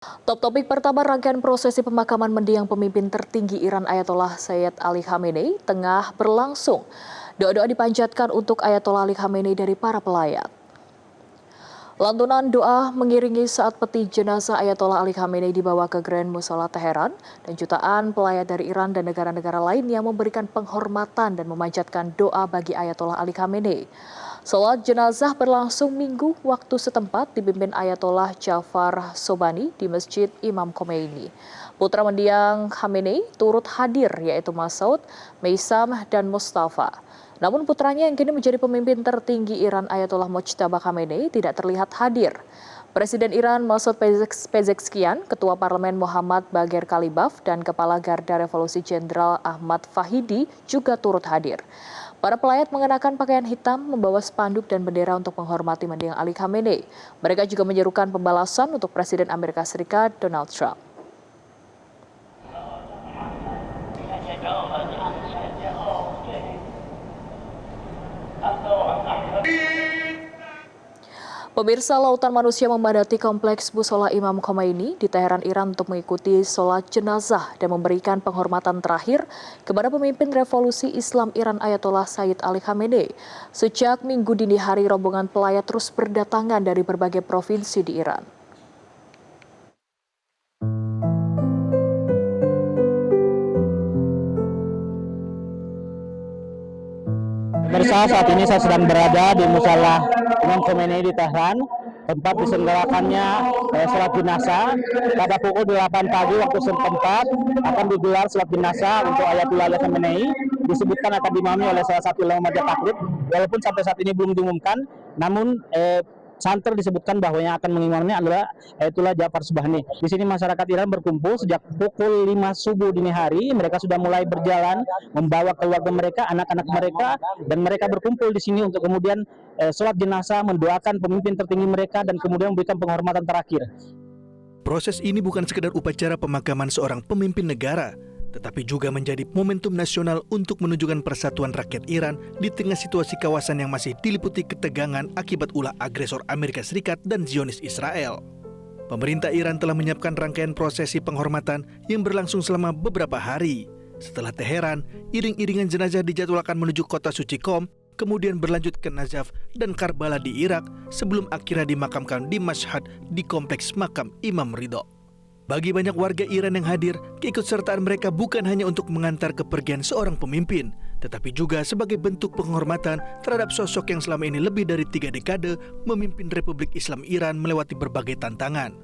Top topik pertama, rangkaian prosesi pemakaman mendiang pemimpin tertinggi Iran Ayatollah Sayyid Ali Khamenei tengah berlangsung. Doa-doa dipanjatkan untuk Ayatollah Ali Khamenei dari para pelayat. Lantunan doa mengiringi saat peti jenazah Ayatollah Ali Khamenei dibawa ke Grand Musala Teheran dan jutaan pelayat dari Iran dan negara-negara lain yang memberikan penghormatan dan memanjatkan doa bagi Ayatollah Ali Khamenei. Salat jenazah berlangsung Minggu waktu setempat dipimpin Ayatollah Jafar Sobani di Masjid Imam Khomeini. Putra mendiang Khamenei turut hadir yaitu Masoud, Meisam, dan Mustafa. Namun putranya yang kini menjadi pemimpin tertinggi Iran Ayatollah Mojtaba Khamenei tidak terlihat hadir. Presiden Iran Masoud Pezeshkian, Ketua Parlemen Muhammad Bagher Kalibaf, dan Kepala Garda Revolusi Jenderal Ahmad Fahidi juga turut hadir. Para pelayat mengenakan pakaian hitam, membawa spanduk dan bendera untuk menghormati mendiang Ali Khamenei. Mereka juga menyerukan pembalasan untuk Presiden Amerika Serikat Donald Trump. Pemirsa, lautan manusia memadati kompleks Mushola Imam Khomeini di Teheran, Iran untuk mengikuti sholat jenazah dan memberikan penghormatan terakhir kepada pemimpin revolusi Islam Iran Ayatollah Sayyid Ali Khamenei. Sejak Minggu dini hari, rombongan pelayat terus berdatangan dari berbagai provinsi di Iran. Pemirsa, saat ini saya sedang berada di Mushola Imam Khomeini di Tehran, tempat diselenggarakannya sholat jenazah. Pada pukul 8 pagi waktu setempat akan digelar sholat jenazah untuk Ayatollah Ali Khamenei. Disebutkan akan diimami oleh salah satu ulama mazhab taklid, walaupun sampai saat ini belum diumumkan. Namun santer disebutkan bahwa yang akan mengimamnya adalah Ayatollah Jafar Sobani. Di sini masyarakat Iran berkumpul sejak pukul 5 subuh dini hari. Mereka sudah mulai berjalan membawa keluarga mereka, anak-anak mereka, dan mereka berkumpul di sini untuk kemudian sholat jenazah, mendoakan pemimpin tertinggi mereka, dan kemudian memberikan penghormatan terakhir. Proses ini bukan sekedar upacara pemakaman seorang pemimpin negara, tetapi juga menjadi momentum nasional untuk menunjukkan persatuan rakyat Iran di tengah situasi kawasan yang masih diliputi ketegangan akibat ulah agresor Amerika Serikat dan Zionis Israel. Pemerintah Iran telah menyiapkan rangkaian prosesi penghormatan yang berlangsung selama beberapa hari. Setelah Teheran, iring-iringan jenazah dijadwalkan menuju kota suci Qom, kemudian berlanjut ke Najaf dan Karbala di Irak sebelum akhirnya dimakamkan di Mashhad di kompleks makam Imam Ridho. Bagi banyak warga Iran yang hadir, keikutsertaan mereka bukan hanya untuk mengantar kepergian seorang pemimpin, tetapi juga sebagai bentuk penghormatan terhadap sosok yang selama ini lebih dari 3 dekade memimpin Republik Islam Iran melewati berbagai tantangan.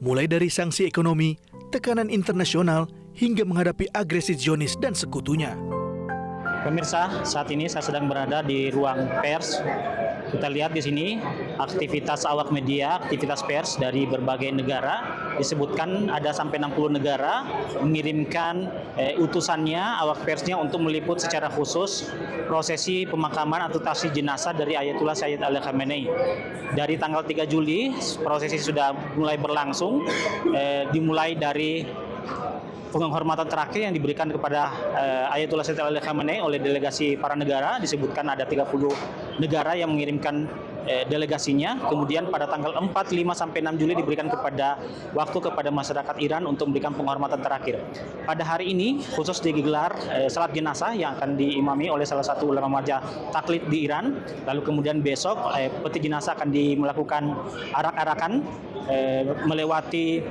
Mulai dari sanksi ekonomi, tekanan internasional, hingga menghadapi agresi Zionis dan sekutunya. Pemirsa, saat ini saya sedang berada di ruang pers. Kita lihat di sini aktivitas awak media, aktivitas pers dari berbagai negara. Disebutkan ada sampai 60 negara mengirimkan utusannya, awak persnya untuk meliput secara khusus prosesi pemakaman atau tasyi jenazah dari Ayatollah Sayyid Ali Khamenei. Dari tanggal 3 Juli prosesi sudah mulai berlangsung, dimulai dari penghormatan terakhir yang diberikan kepada Ayatollah Sayyid Ali Khamenei oleh delegasi para negara. Disebutkan ada 30 negara yang mengirimkan delegasinya. Kemudian pada tanggal 4, 5, sampai 6 Juli diberikan kepada masyarakat Iran untuk memberikan penghormatan terakhir. Pada hari ini khusus digelar salat jenazah yang akan diimami oleh salah satu ulama mazhab taklid di Iran. Lalu kemudian besok peti jenazah akan melakukan arak-arakan melewati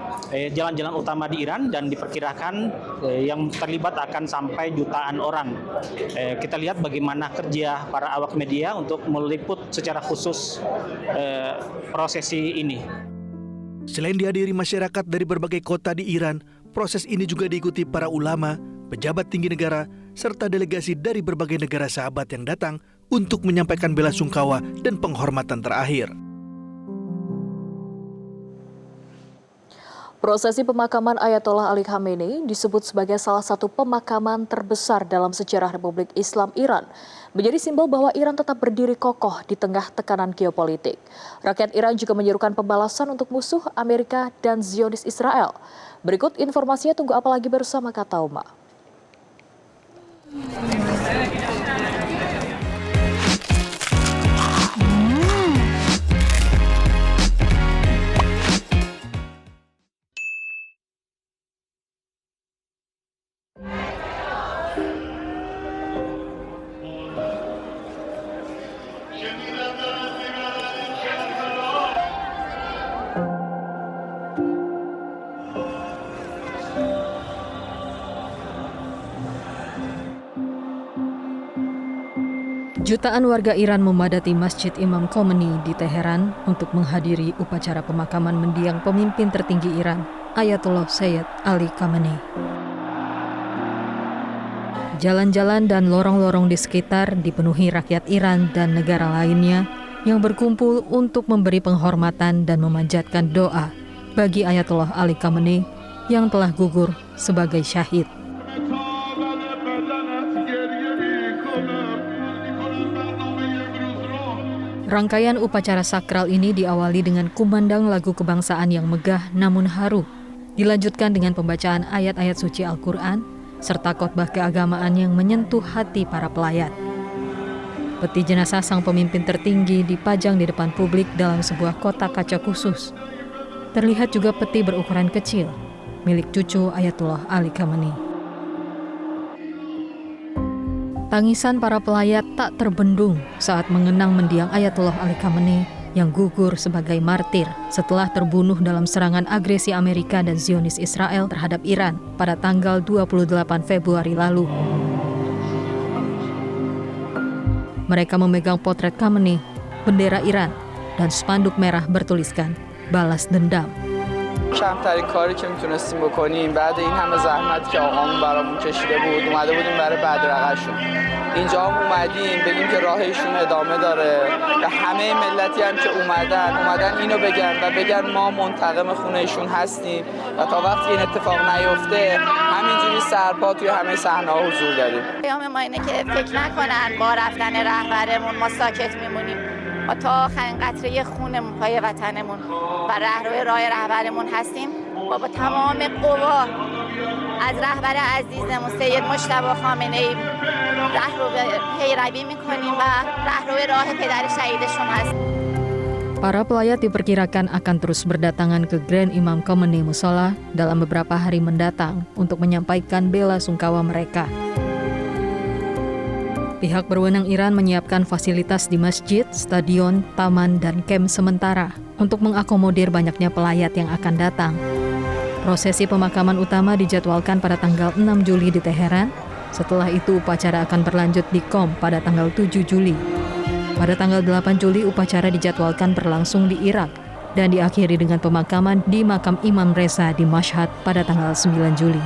jalan-jalan utama di Iran, dan diperkirakan yang terlibat akan sampai jutaan orang. Kita lihat bagaimana kerja para awak media untuk meliput secara khusus prosesi ini. Selain dihadiri masyarakat dari berbagai kota di Iran, proses ini juga diikuti para ulama, pejabat tinggi negara, serta delegasi dari berbagai negara sahabat yang datang untuk menyampaikan bela sungkawa dan penghormatan terakhir. Prosesi pemakaman Ayatollah Ali Khamenei disebut sebagai salah satu pemakaman terbesar dalam sejarah Republik Islam Iran. Menjadi simbol bahwa Iran tetap berdiri kokoh di tengah tekanan geopolitik. Rakyat Iran juga menyerukan pembalasan untuk musuh Amerika dan Zionis Israel. Berikut informasinya, tunggu apa lagi bersama Katauma. Jutaan warga Iran memadati Masjid Imam Khomeini di Teheran untuk menghadiri upacara pemakaman mendiang pemimpin tertinggi Iran, Ayatollah Sayyid Ali Khamenei. Jalan-jalan dan lorong-lorong di sekitar dipenuhi rakyat Iran dan negara lainnya yang berkumpul untuk memberi penghormatan dan memanjatkan doa bagi Ayatollah Ali Khamenei yang telah gugur sebagai syahid. Rangkaian upacara sakral ini diawali dengan kumandang lagu kebangsaan yang megah namun haru, dilanjutkan dengan pembacaan ayat-ayat suci Al-Quran, serta khotbah keagamaan yang menyentuh hati para pelayat. Peti jenazah sang pemimpin tertinggi dipajang di depan publik dalam sebuah kotak kaca khusus. Terlihat juga peti berukuran kecil, milik cucu Ayatollah Ali Khamenei. Tangisan para pelayat tak terbendung saat mengenang mendiang Ayatollah Ali Khamenei yang gugur sebagai martir setelah terbunuh dalam serangan agresi Amerika dan Zionis Israel terhadap Iran pada tanggal 28 Februari lalu. Mereka memegang potret Khamenei, bendera Iran, dan spanduk merah bertuliskan "Balas dendam". کمترین کاری که میتونستیم بکنیم بعد این همه زحمت که آقامون برامون کشیده بود اومده بودیم برای بدرقه‌شون. اینجا هم اومدیم بگیم که راه ایشون ادامه داره و همه ملتی هم که اومدن اینو بگن و بگن ما منتقم خونه ایشون هستیم و تا وقتی این اتفاق نیفته همینجوری سرپا توی همه صحنه‌ها حضور داریم. پیام ما اینه که فکر نکنن با رفتن رهبرمون ما ساکت میمونیم. ما تا آخرین قطره خونمون پای وطنمون و راه رهبرمون هستیم و با تمام قوا از رهبر عزیزمون سید مجتبی خامنه‌ای پیروی میکنیم و راه پدر شهیدشون هستیم. Para pelayat diperkirakan akan terus berdatangan ke Grand Imam Khomeini Musola dalam beberapa hari mendatang untuk menyampaikan bela sungkawa mereka. Pihak berwenang Iran menyiapkan fasilitas di masjid, stadion, taman, dan kamp sementara untuk mengakomodir banyaknya pelayat yang akan datang. Prosesi pemakaman utama dijadwalkan pada tanggal 6 Juli di Teheran. Setelah itu upacara akan berlanjut di Qom pada tanggal 7 Juli. Pada tanggal 8 Juli upacara dijadwalkan berlangsung di Irak dan diakhiri dengan pemakaman di makam Imam Reza di Mashhad pada tanggal 9 Juli.